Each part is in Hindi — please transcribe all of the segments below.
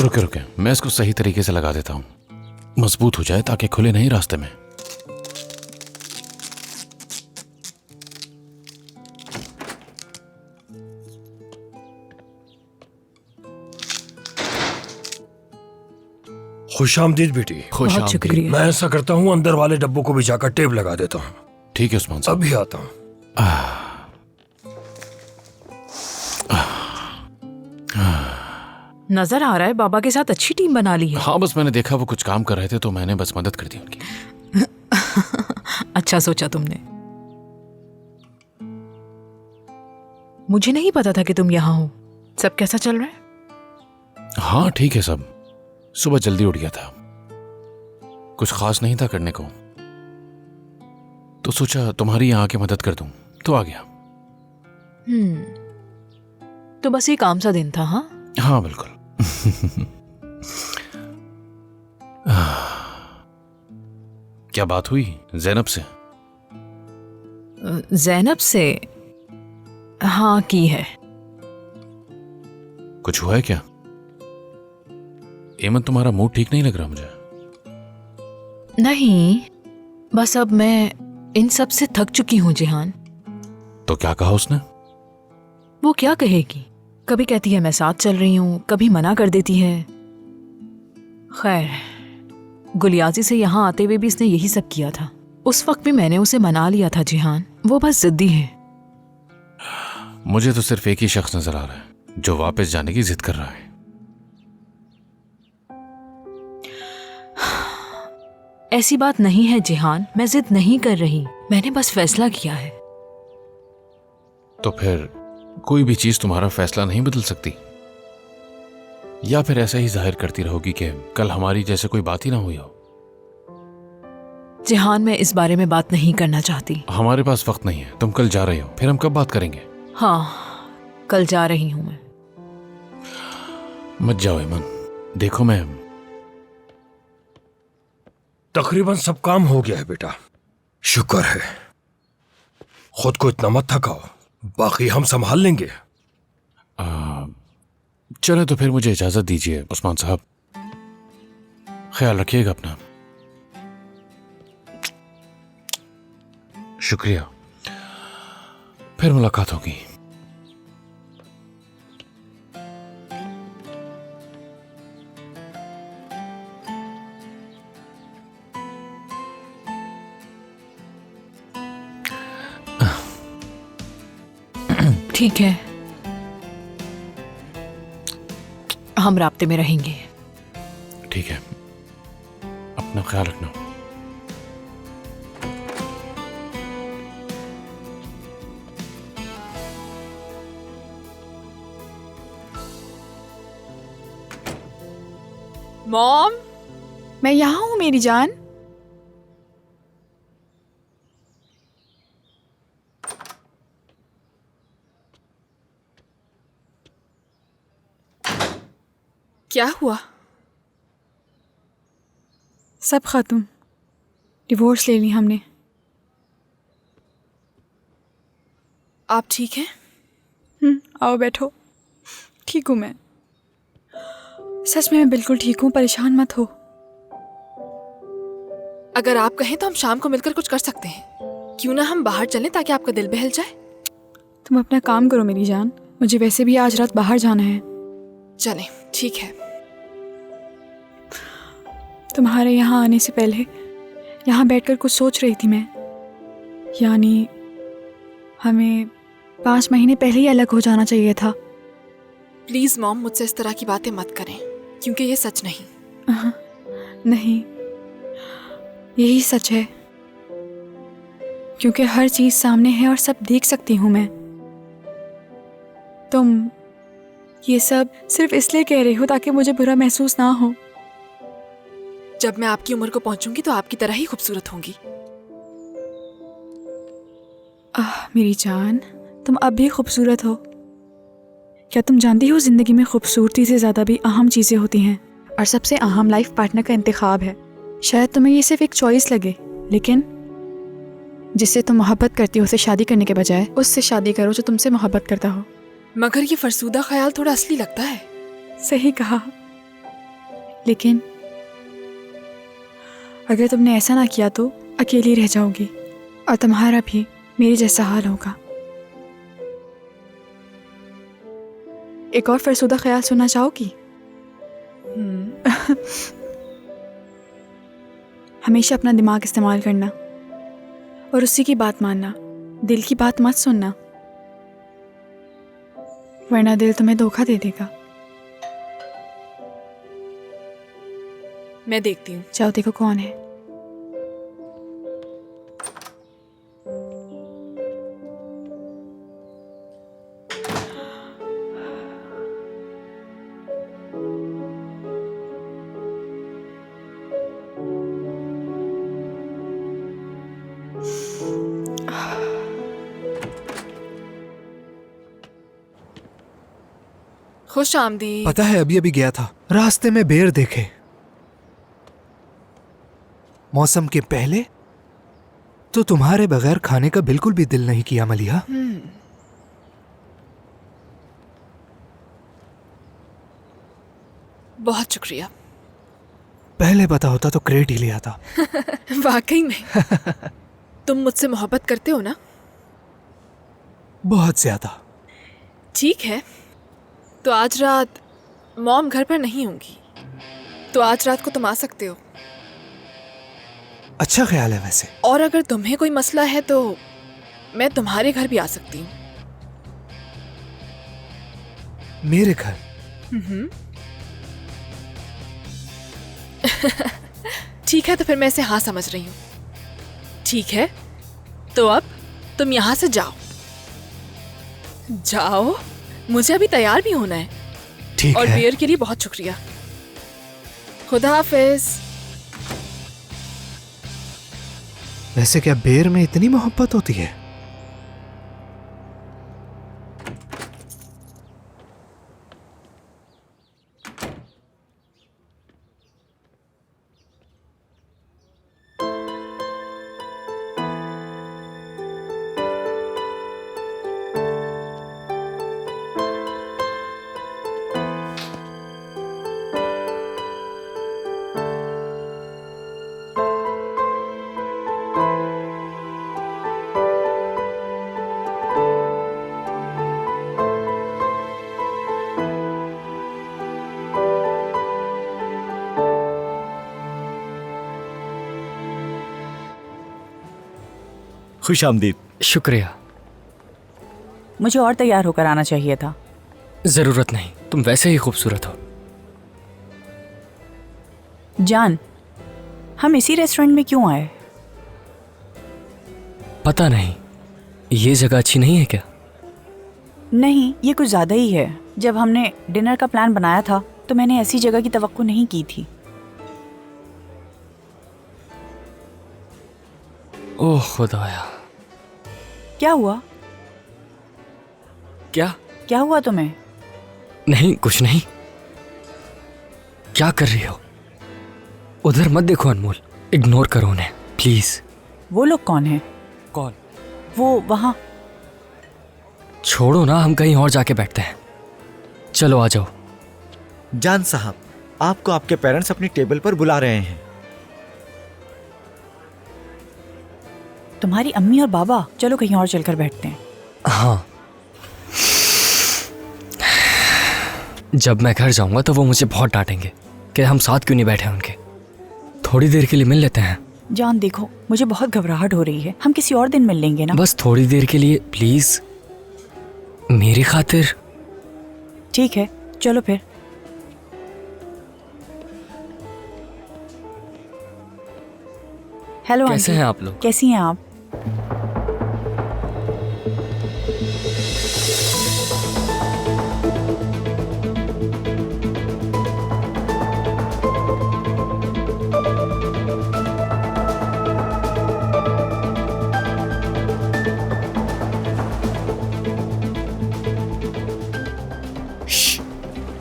रुके रुके, मैं इसको सही तरीके से लगा देता हूँ, मजबूत हो जाए ताकि खुले नहीं रास्ते में। खुशामदीद बेटी। बहुत शुक्रिया। मैं ऐसा करता हूँ, अंदर वाले डब्बों को भी जाकर टेप लगा देता हूँ। ठीक है उस्मान साहब, अभी आता हूँ। नजर आ रहा है बाबा के साथ अच्छी टीम बना ली है। हाँ, बस मैंने देखा वो कुछ काम कर रहे थे तो मैंने बस मदद कर दी उनकी। अच्छा सोचा तुमने। मुझे नहीं पता था कि तुम यहाँ हो। सब कैसा चल रहा है? हाँ ठीक है सब। सुबह जल्दी उठ गया था, कुछ खास नहीं था करने को, तो सोचा तुम्हारी यहाँ आके मदद कर दूं, तो आ गया। तो बस ये काम सा दिन था? हाँ बिल्कुल। क्या बात हुई ज़ैनब से? ज़ैनब से? हाँ की है। कुछ हुआ है क्या? एमन, तुम्हारा मूड ठीक नहीं लग रहा मुझे। नहीं, बस अब मैं इन सब से थक चुकी हूँ जिहान। तो क्या कहा उसने? वो क्या कहेगी, कभी कहती है मैं साथ चल रही हूँ, कभी मना कर देती है। खैर, गुलियाजी से यहाँ आते हुए भी इसने यही सब किया था। उस वक्त भी मैंने उसे मना लिया था जिहान, वो बस जिद्दी है। मुझे तो सिर्फ एक ही शख्स नजर आ रहा है जो वापस जाने की जिद कर रहा है। ऐसी बात नहीं है जिहान, मैं जिद नहीं कर रही, मैंने बस फैसला किया है। तो फिर कोई भी चीज तुम्हारा फैसला नहीं बदल सकती, या फिर ऐसा ही जाहिर करती रहोगी कि कल हमारी जैसे कोई बात ही ना हुई हो? जिहान, मैं इस बारे में बात नहीं करना चाहती। हमारे पास वक्त नहीं है, तुम कल जा रही हो, फिर हम कब बात करेंगे? हाँ, कल जा रही हूं मैं। मत जाओ ईमान, देखो मैं तकरीबन सब काम हो गया है बेटा, शुक्र है। खुद को इतना मत थकाओ, बाकी हम संभाल लेंगे। चले तो फिर मुझे इजाजत दीजिए उस्मान साहब, ख्याल रखिएगा अपना। शुक्रिया, फिर मुलाकात होगी। ठीक है, हम राब्ते में रहेंगे। ठीक है, अपना ख्याल रखना। मॉम, मैं यहाँ हूँ मेरी जान। क्या हुआ? सब खत्म, डिवोर्स ले ली हमने। आप ठीक हैं? आओ बैठो। ठीक हूँ मैं, सच में मैं बिल्कुल ठीक हूँ, परेशान मत हो। अगर आप कहें तो हम शाम को मिलकर कुछ कर सकते हैं। क्यों ना हम बाहर चलें ताकि आपका दिल बहल जाए। तुम अपना काम करो मेरी जान, मुझे वैसे भी आज रात बाहर जाना है। चलें, ठीक है। तुम्हारे यहाँ आने से पहले यहाँ बैठकर कुछ सोच रही थी मैं, यानी हमें 5 महीने पहले ही अलग हो जाना चाहिए था। प्लीज मॉम, मुझसे इस तरह की बातें मत करें, क्योंकि ये सच नहीं। नहीं, यही सच है, क्योंकि हर चीज सामने है और सब देख सकती हूँ मैं। तुम ये सब सिर्फ इसलिए कह रही हो ताकि मुझे बुरा महसूस ना हो। जब मैं आपकी उम्र को पहुंचूंगी तो आपकी तरह ही खूबसूरत होंगी। मेरी जान, तुम अब भी खूबसूरत हो। क्या तुम जानती हो जिंदगी में खूबसूरती से ज़्यादा भी अहम चीज़ें होती हैं, और सबसे अहम लाइफ पार्टनर का इंतखाब है। शायद तुम्हें ये सिर्फ एक चॉइस लगे, लेकिन जिससे तुम मोहब्बत करती हो उसे शादी करने के बजाय उससे शादी करो जो तुमसे मोहब्बत करता हो। मगर ये फरसूदा ख्याल थोड़ा असली लगता है। सही कहा, लेकिन अगर तुमने ऐसा ना किया तो अकेली रह जाओगी और तुम्हारा भी मेरे जैसा हाल होगा। एक और फरसुदा ख्याल सुनना चाहोगी? हमेशा अपना दिमाग इस्तेमाल करना और उसी की बात मानना, दिल की बात मत सुनना, वरना दिल तुम्हें धोखा दे देगा। मैं देखती हूँ। जाओ देखो कौन है। खुश आमदीद। पता है अभी अभी गया था, रास्ते में बेर देखे। मौसम के पहले तो तुम्हारे बगैर खाने का बिल्कुल भी दिल नहीं किया मलिहा। बहुत शुक्रिया। पहले पता होता तो क्रेट ही ले आता। वाकई में तुम मुझसे मोहब्बत करते हो ना? बहुत ज्यादा। ठीक है, तो आज रात मॉम घर पर नहीं होंगी, तो आज रात को तुम आ सकते हो। अच्छा ख्याल है वैसे। और अगर तुम्हें कोई मसला है तो मैं तुम्हारे घर भी आ सकती हूँ। मेरे घर? ठीक है, तो फिर मैं इसे हाँ समझ रही हूँ। ठीक है, तो अब तुम यहाँ से जाओ। जाओ, मुझे अभी तैयार भी होना है। ठीक और है। बियर के लिए बहुत शुक्रिया। खुदा हाफिज। वैसे क्या बेर में इतनी मोहब्बत होती है? खुश आमदीद। शुक्रिया। मुझे और तैयार होकर आना चाहिए था। जरूरत नहीं, तुम वैसे ही खूबसूरत हो। जान, हम इसी रेस्टोरेंट में क्यों आए? पता नहीं, ये जगह अच्छी नहीं है क्या? नहीं, ये कुछ ज्यादा ही है। जब हमने डिनर का प्लान बनाया था तो मैंने ऐसी जगह की तवक्को नहीं की थी। ओह खुदाया। क्या हुआ? क्या हुआ तुम्हें? नहीं, कुछ नहीं। क्या कर रही हो? उधर मत देखो अनमोल, इग्नोर करो उन्हें प्लीज। वो लोग कौन है? कौन? वो वहाँ। छोड़ो ना, हम कहीं और जाके बैठते हैं। चलो आ जाओ। जान साहब, आपको आपके पेरेंट्स अपनी टेबल पर बुला रहे हैं। तुम्हारी अम्मी और बाबा? चलो कहीं और चलकर बैठते हैं। हाँ, जब मैं घर जाऊंगा तो वो मुझे बहुत डांटेंगे कि हम साथ क्यों नहीं बैठे उनके। थोड़ी देर के लिए मिल लेते हैं। जान देखो, मुझे बहुत घबराहट हो रही है। हम किसी और दिन मिल लेंगे ना? बस थोड़ी देर के लिए प्लीज, मेरी खातिर। ठीक है, चलो फिर। हेलो कैसे आंटी। हैं आप लोग? कैसी हैं आप?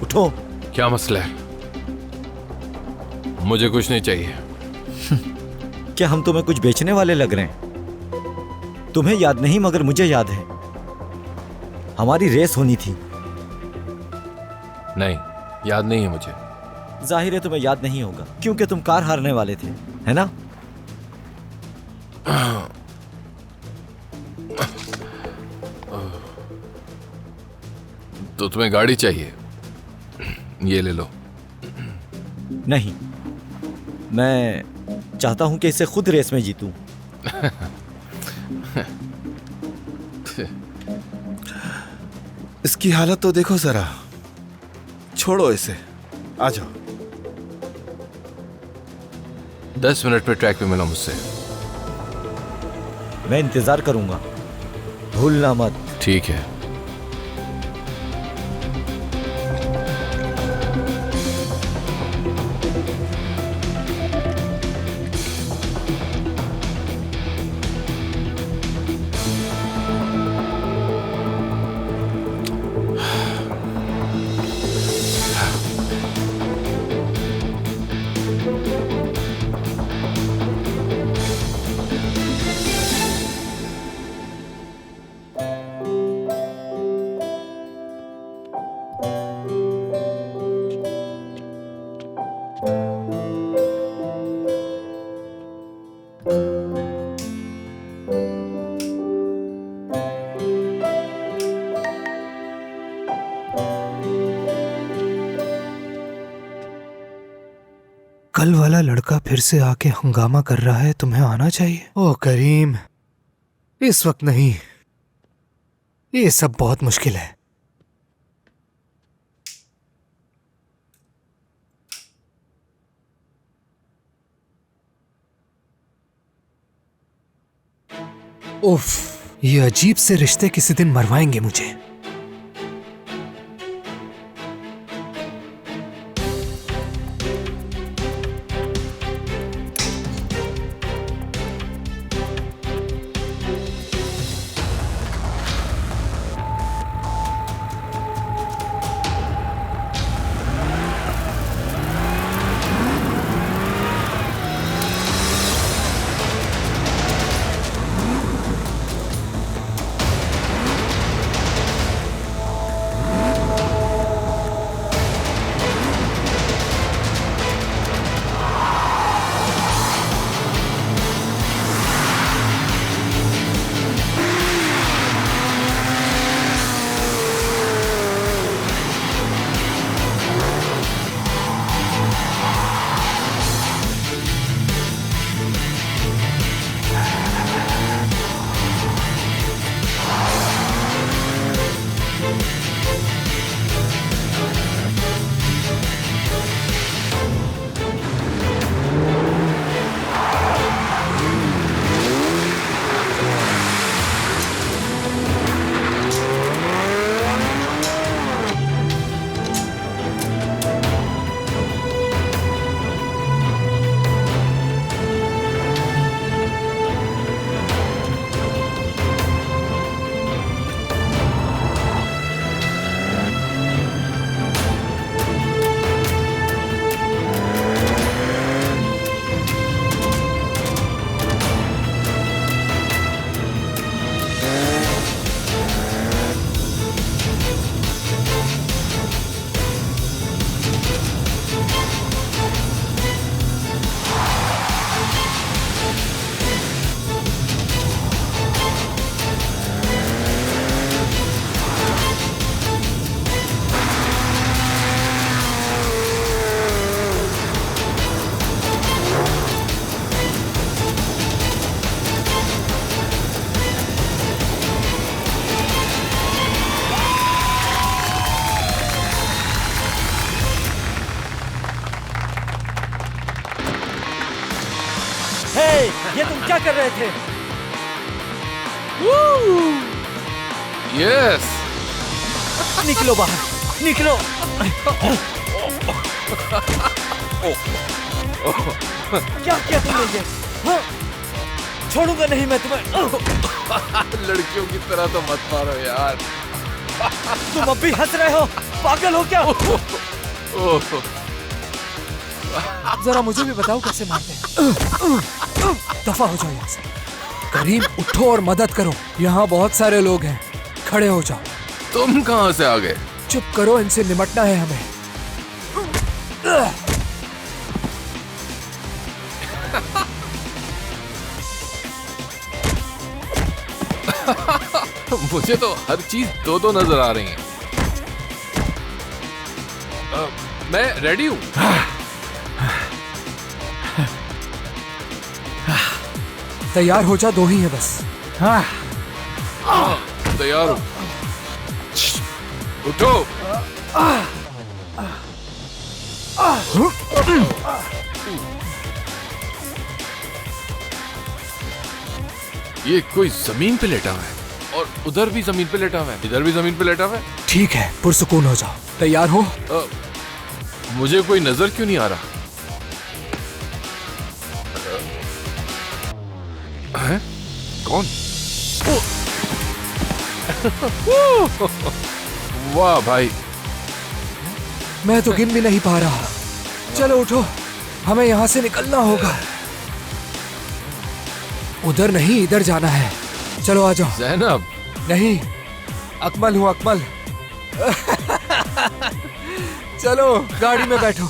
उठो। क्या मसला है? मुझे कुछ नहीं चाहिए। क्या हम तुम्हें कुछ बेचने वाले लग रहे हैं? तुम्हें याद नहीं मगर मुझे याद है, हमारी रेस होनी थी। नहीं, याद नहीं है मुझे। जाहिर है तुम्हें याद नहीं होगा क्योंकि तुम कार हारने वाले थे, है ना? तो तुम्हें गाड़ी चाहिए, ये ले लो। नहीं, मैं चाहता हूं कि इसे खुद रेस में जीतूं। इसकी हालत तो देखो जरा। छोड़ो इसे, आ जाओ। 10 मिनट पे ट्रैक पे मिलो मुझसे। मैं इंतजार करूंगा, भूलना मत। ठीक है। कल वाला लड़का फिर से आके हंगामा कर रहा है, तुम्हें आना चाहिए। ओ करीम, इस वक्त नहीं, ये सब बहुत मुश्किल है। उफ, ये अजीब से रिश्ते किसी दिन मरवाएंगे मुझे। ये तुम क्या कर रहे थे? यस, निकलो बाहर, निकलो। क्या किया तुमने ये? हाँ? छोड़ूंगा नहीं मैं तुम्हें। लड़कियों की तरह तो मत मारो यार। तुम अब भी हंस रहे हो? पागल हो क्या? जरा मुझे भी बताओ कैसे मारते हैं। दफा हो जाओ यहाँ से। करीम, उठो और मदद करो, यहाँ बहुत सारे लोग हैं। खड़े हो जाओ। तुम कहाँ से आ गए? चुप करो, इनसे निपटना है हमें। मुझे तो हर चीज दो दो नजर आ रही है। मैं रेडी हूँ। तैयार हो जा, 2 ही है बस। तैयार हूँ। उठो। ये कोई जमीन पे लेटा हुआ है और उधर भी जमीन पे लेटा हुआ है, इधर भी जमीन पे लेटा हुआ है। ठीक है, पुरसुकून हो जाओ। तैयार हो? मुझे कोई नजर क्यों नहीं आ रहा है? कौन? वाह भाई, मैं तो गिन भी नहीं पा रहा। चलो उठो, हमें यहाँ से निकलना होगा। उधर नहीं, इधर जाना है। चलो आ जाओ। ज़ैनब। नहीं, अकमल हूँ, अकमल। चलो गाड़ी में बैठो।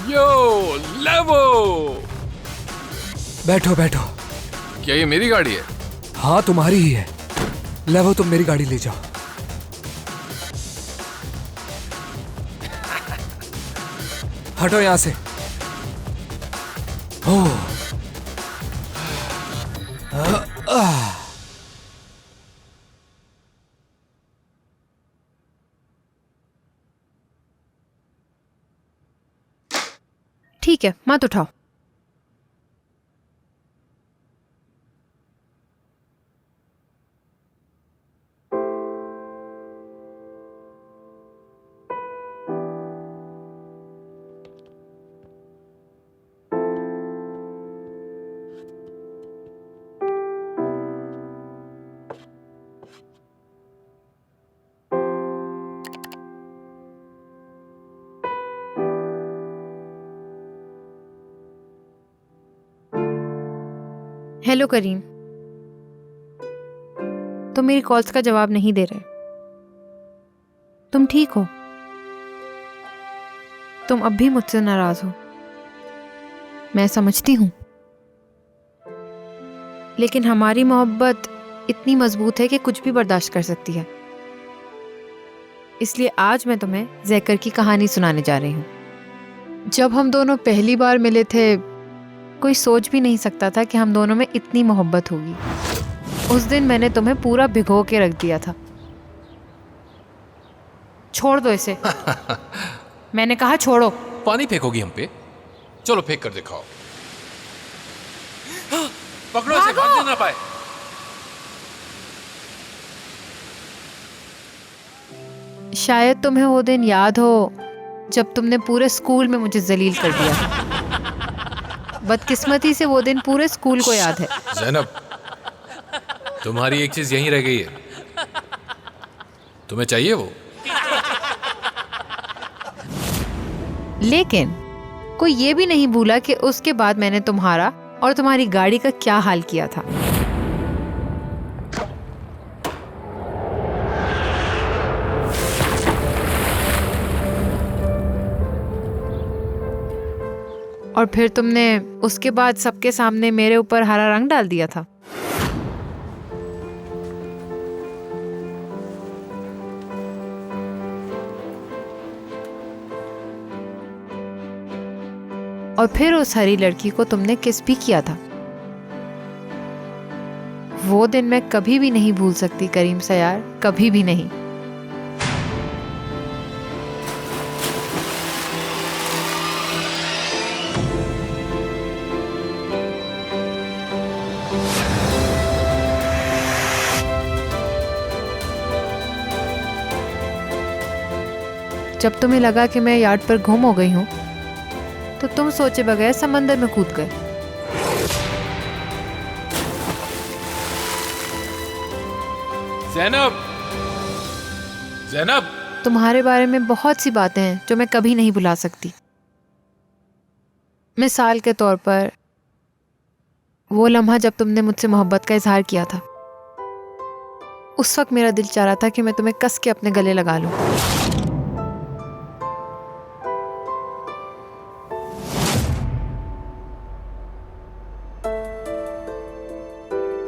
यो लेवो। बैठो बैठो। क्या ये मेरी गाड़ी है? हाँ तुम्हारी ही है। लेवो, तुम मेरी गाड़ी ले जाओ। हटो यहां से। ओह, ठीक है, मत उठाओ। हेलो करीम, तुम मेरी कॉल्स का जवाब नहीं दे रहे। तुम ठीक हो? तुम अब भी मुझसे नाराज हो, मैं समझती हूँ, लेकिन हमारी मोहब्बत इतनी मजबूत है कि कुछ भी बर्दाश्त कर सकती है। इसलिए आज मैं तुम्हें ज़ैकर की कहानी सुनाने जा रही हूँ। जब हम दोनों पहली बार मिले थे, कोई सोच भी नहीं सकता था कि हम दोनों में इतनी मोहब्बत होगी। उस दिन मैंने तुम्हें पूरा भिगो के रख दिया था। छोड़ दो इसे। मैंने कहा छोड़ो। पानी फेंकोगी हम पे? चलो फेंक कर दिखाओ। पकड़ो इसे, भागने ना पाए। शायद तुम्हें वो दिन याद हो जब तुमने पूरे स्कूल में मुझे जलील कर दिया। बदकिस्मती से वो दिन पूरे स्कूल को याद है। ज़ैनब, तुम्हारी एक चीज यहीं रह गई है। तुम्हें चाहिए वो? लेकिन कोई ये भी नहीं भूला कि उसके बाद मैंने तुम्हारा और तुम्हारी गाड़ी का क्या हाल किया था। और फिर तुमने उसके बाद सबके सामने मेरे ऊपर हरा रंग डाल दिया था। और फिर उस हरी लड़की को तुमने किस भी किया था। वो दिन मैं कभी भी नहीं भूल सकती करीम सयार, कभी भी नहीं। जब तुम्हें लगा कि मैं यार्ड पर गुम हो गई हूं, तो तुम सोचे बगैर समंदर में कूद गए। ज़ैनब, ज़ैनब, तुम्हारे बारे में बहुत सी बातें हैं जो मैं कभी नहीं भुला सकती। मिसाल के तौर पर वो लम्हा जब तुमने मुझसे मोहब्बत का इजहार किया था। उस वक्त मेरा दिल चाह रहा था कि मैं तुम्हें कस के अपने गले लगा लूं।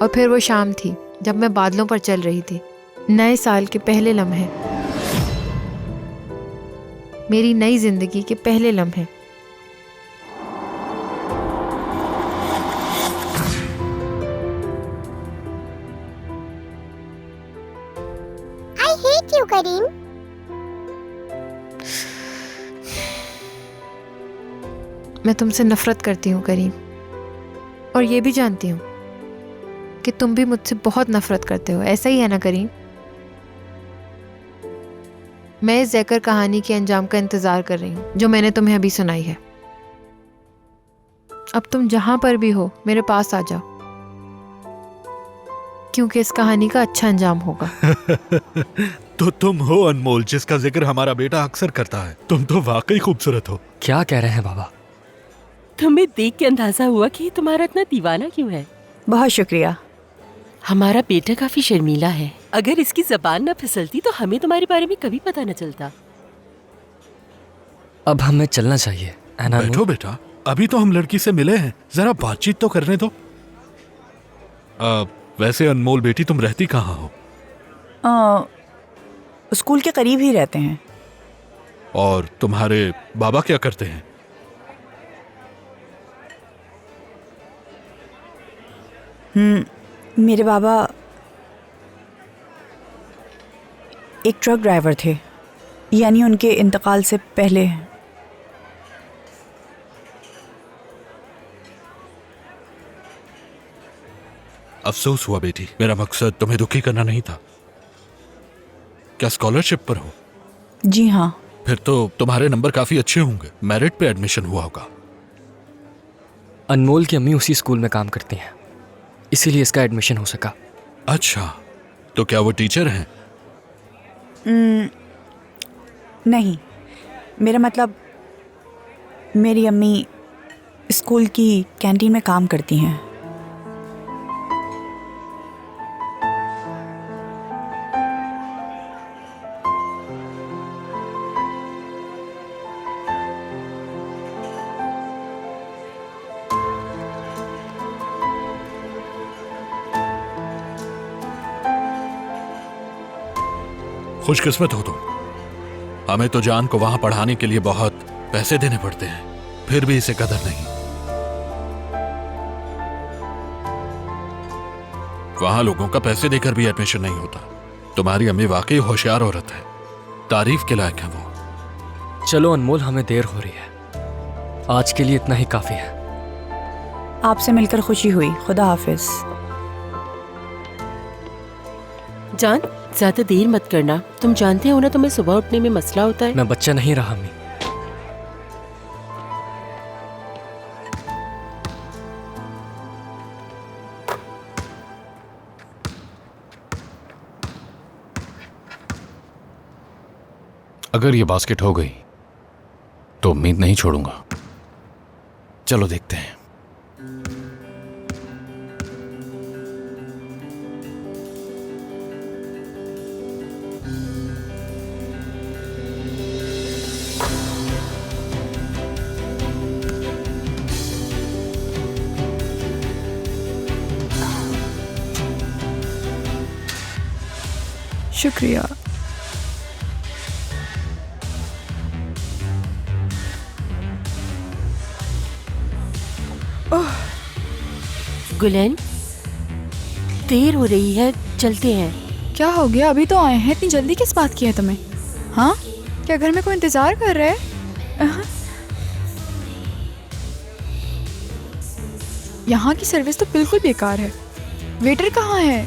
और फिर वो शाम थी जब मैं बादलों पर चल रही थी। नए साल के पहले लम्हे, मेरी नई जिंदगी के पहले लम्हे। I hate you, करीम। मैं तुमसे नफरत करती हूँ करीम, और ये भी जानती हूँ कि तुम भी मुझसे बहुत नफरत करते हो। ऐसा ही है ना करीम? मैं इस जैकर कहानी के अंजाम का इंतजार कर रही हूँ जो मैंने तुम्हें अभी सुनाई है। अब तुम जहां पर भी हो मेरे पास आ जाओ, क्योंकि इस कहानी का अच्छा अंजाम होगा। तो तुम हो अनमोल, जिसका जिक्र हमारा बेटा अक्सर करता है। तुम तो वाकई खूबसूरत हो। क्या कह रहे हैं बाबा? तुम्हें देख के अंदाजा हुआ कि तुम्हारा इतना दीवाना क्यों है। बहुत शुक्रिया। हमारा बेटा काफी शर्मीला है। अगर इसकी जबान ना फिसलती तो हमें तुम्हारे बारे में कभी पता न चलता। अब हमें चलना चाहिए। बैठो बेटा, अभी तो हम लड़की से मिले हैं, जरा बातचीत तो करने दो। वैसे अनमोल बेटी, तुम रहती कहाँ हो? स्कूल के करीब ही रहते हैं। और तुम्हारे बाबा क्या करते हैं? मेरे बाबा एक ट्रक ड्राइवर थे, यानी उनके इंतकाल से पहले। अफसोस हुआ बेटी, मेरा मकसद तुम्हें दुखी करना नहीं था। क्या स्कॉलरशिप पर हो? जी हाँ। फिर तो तुम्हारे नंबर काफी अच्छे होंगे, मेरिट पे एडमिशन हुआ होगा। अनमोल की अम्मी उसी स्कूल में काम करती हैं, इसीलिए इसका एडमिशन हो सका। अच्छा, तो क्या वो टीचर हैं? नहीं, मेरा मतलब मेरी अम्मी स्कूल की कैंटीन में काम करती हैं। खुशकिस्मत हो तुम। हमें तो जान को वहां पढ़ाने के लिए बहुत पैसे देने पड़ते हैं, फिर भी इसे कदर नहीं। वहां लोगों का पैसे देकर भी एडमिशन नहीं होता। तुम्हारी अम्मी वाकई होशियार औरत है, तारीफ के लायक है वो। चलो अनमोल, हमें देर हो रही है, आज के लिए इतना ही काफी है। आपसे मिलकर खुशी हुई। खुदा हाफिज। जान, ज्यादा देर मत करना। तुम जानते हो ना, तुम्हें सुबह उठने में मसला होता है। मैं बच्चा नहीं रहा अम्मी। अगर ये बास्केट हो गई तो उम्मीद नहीं छोड़ूंगा। चलो देखते हैं। शुक्रिया। गुलेन, देर हो रही है, चलते हैं। क्या हो गया? अभी तो आए हैं, इतनी जल्दी किस बात की है तुम्हें? हाँ, क्या घर में कोई इंतजार कर रहा है? यहाँ की सर्विस तो बिल्कुल बेकार है। वेटर कहाँ है?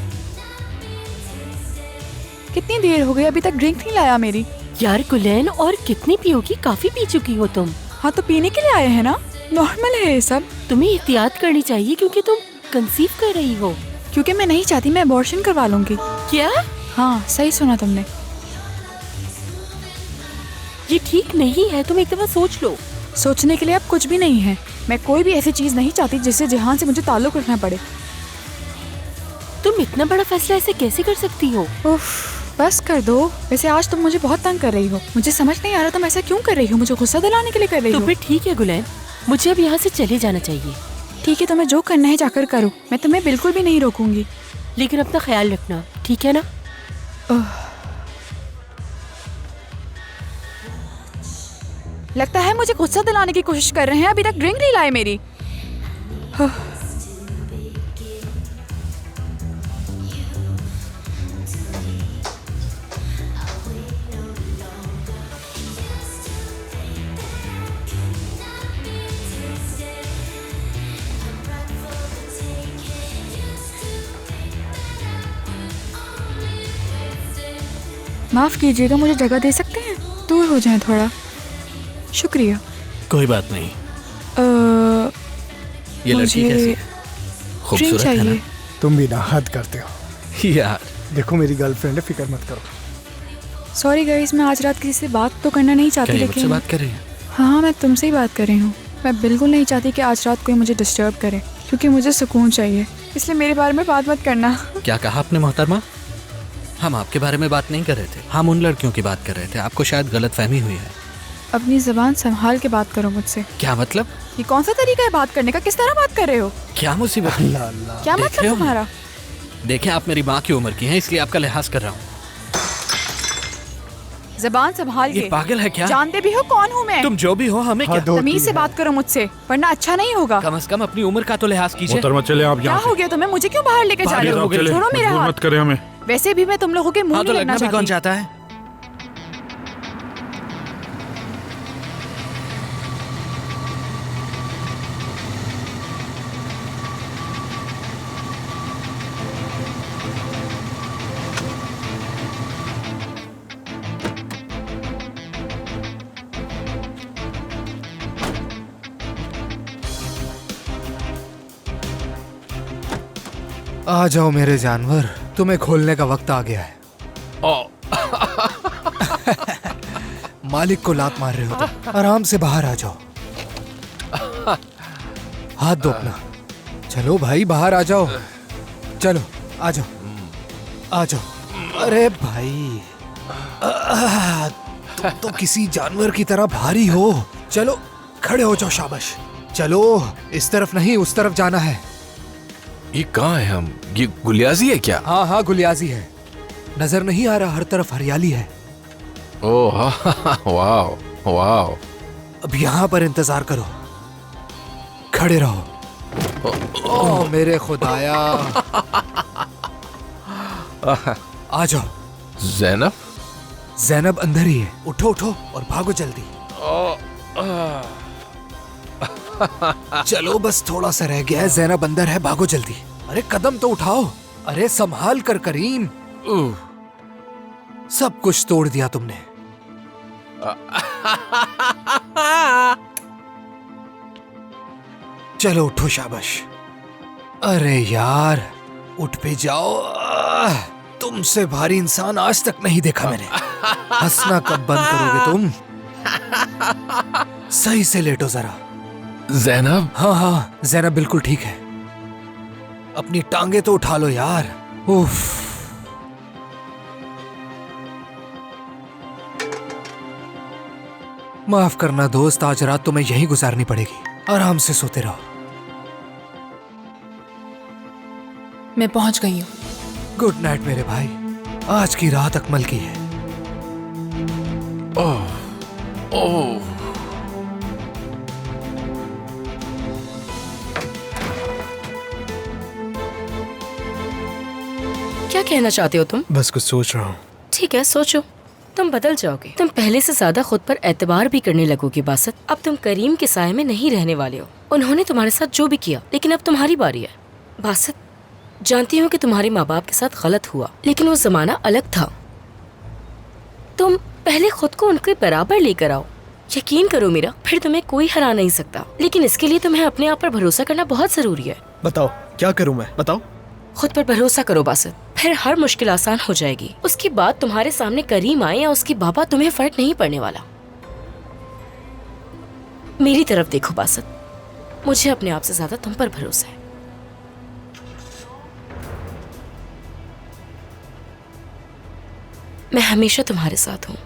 कितनी देर हो गई, अभी तक ड्रिंक नहीं लाया मेरी। यार गुलेन, और कितनी पियोगी? काफी पी चुकी हो तुम। हाँ, तो पीने के लिए आए हैं ना, नॉर्मल है ये सब। तुम्हें एहतियात करनी चाहिए क्योंकि तुम कंसीव कर रही हो। क्योंकि मैं नहीं चाहती, मैं अबॉर्शन करवा लूंगी। क्या? हाँ, सही सुना तुमने। ये ठीक नहीं है, तुम एक दफा सोच लो। सोचने के लिए अब कुछ भी नहीं है। मैं कोई भी ऐसी चीज नहीं चाहती जिससे जिहान से मुझे ताल्लुक रखना पड़े। तुम इतना बड़ा फैसला ऐसे कैसे कर सकती हो? उफ, बस कर दो। वैसे आज तुम मुझे बहुत तंग कर रही हो। मुझे समझ नहीं आ रहा तुम ऐसा क्यों कर रही हो। मुझे गुस्सा दिलाने के लिए कर रही हो? तो फिर ठीक है गुलेन, मुझे अब यहाँ से चले जाना चाहिए। ठीक है, तुम्हें जो करना है जाकर करो, मैं तुम्हें बिल्कुल भी नहीं रोकूंगी। लेकिन अपना ख्याल रखना, ठीक है ना? लगता है मुझे गुस्सा दिलाने की कोशिश कर रहे हैं, अभी तक ड्रिंक नहीं लाए मेरी। माफ कीजिएगा, मुझे जगह दे सकते हैं? दूर हो जाएं थोड़ा। शुक्रिया। कोई बात नहीं। ये लड़की कैसी है? खूबसूरत है ना? तुम भी ना हद करते हो यार। देखो मेरी गर्लफ्रेंड है, फिक्र मत करो। सॉरी गाइस, मैं आज रात किसी से बात तो करना नहीं चाहती, क्या लेकिन मुझसे बात कर रही है? हाँ, मैं तुमसे ही बात कर रही हूँ। मैं बिल्कुल नहीं चाहती कि आज रात कोई मुझे डिस्टर्ब करे, क्योंकि मुझे सुकून चाहिए। इसलिए मेरे बारे में बात मत करना। क्या कहा आपने मोहतरमा? हम आपके बारे में बात नहीं कर रहे थे, हम उन लड़कियों की बात कर रहे थे। आपको शायद गलत फहमी हुई है। अपनी ज़बान संभाल के बात करो मुझसे। क्या मतलब? ये कौन सा तरीका है बात करने का? किस तरह बात कर रहे हो? क्या मुसीबत? क्या मतलब तुम्हारा? देखें, आप मेरी माँ की उम्र की हैं, इसलिए आपका लिहाज कर रहा हूँ। ज़बान संभाल के। ये पागल है क्या? जानते भी हो कौन हूँ मैं? तुम जो भी हो, हमें क्या? तमीज से बात करो मुझसे, वरना अच्छा नहीं होगा। कम से कम अपनी उम्र का तो लिहाज कीजिए। मोहतरमा चले आप क्या हो गया तुम्हें? मुझे क्यों बाहर लेके जा रहे हो? छोड़ो मेरे हाथ। मत करें हमें। वैसे भी मैं तुम लोगों के मुंह में लगना चाहती। कौन चाहता है? आ जाओ मेरे जानवर, तुम्हें खोलने का वक्त आ गया है। मालिक को लात मार रहे हो तो आराम से बाहर आ जाओ। हाथ दो अपना। चलो भाई, बाहर आ जाओ। चलो आ जाओ, आ जाओ। अरे भाई, तुम तो किसी जानवर की तरह भारी हो। चलो खड़े हो जाओ, शाबाश। चलो, इस तरफ नहीं, उस तरफ जाना है। ये कहाँ है हम? ये गुलियाजी है क्या? हाँ हाँ, गुलियाजी है। नजर नहीं आ रहा? हर तरफ हरियाली है। ओह वाह वाह। अब यहाँ पर इंतजार करो, खड़े रहो। ओह मेरे खुदाया। आ जाओ। ज़ैनब? ज़ैनब अंदर ही है। उठो उठो और भागो जल्दी। चलो बस थोड़ा सा रह गया है। ज़ैनब अंदर है, भागो जल्दी। अरे कदम तो उठाओ। अरे संभाल कर करीम। सब कुछ तोड़ दिया तुमने। चलो उठो, शाबाश। अरे यार, उठ पे जाओ। तुमसे भारी इंसान आज तक नहीं देखा मैंने। हंसना कब बंद करोगे तुम? सही से लेटो जरा। ज़ैनब? हाँ हाँ, ज़ैनब बिल्कुल ठीक है। अपनी टांगे तो उठा लो यार। उफ। माफ करना दोस्त, आज रात तुम्हें यहीं गुजारनी पड़ेगी। आराम से सोते रहो। मैं पहुंच गई हूँ। गुड नाइट मेरे भाई। आज की रात अकमल की है। ओह ओह। क्या कहना चाहते हो तुम? बस कुछ सोच रहा हूँ। ठीक है, सोचो। तुम बदल जाओगे। तुम पहले से ज्यादा खुद पर एतबार भी करने लगोगे बासत। अब तुम करीम के साये में नहीं रहने वाले हो। उन्होंने तुम्हारे साथ जो भी किया, लेकिन अब तुम्हारी बारी है। बासत, जानती हूँ कि तुम्हारे माँ बाप के साथ गलत हुआ, लेकिन वो जमाना अलग था। तुम पहले खुद को उनके बराबर लेकर आओ। यकीन करो मेरा, फिर तुम्हें कोई हरा नहीं सकता। लेकिन इसके लिए तुम्हें अपने आप पर भरोसा करना बहुत जरूरी है। बताओ क्या करूँ मैं? बताओ। खुद पर भरोसा करो बासत, फिर हर मुश्किल आसान हो जाएगी। उसके बाद तुम्हारे सामने करीम आए या उसकी बाबा, तुम्हें फर्क नहीं पड़ने वाला। मेरी तरफ देखो बासत, मुझे अपने आप से ज्यादा तुम पर भरोसा है। मैं हमेशा तुम्हारे साथ हूँ।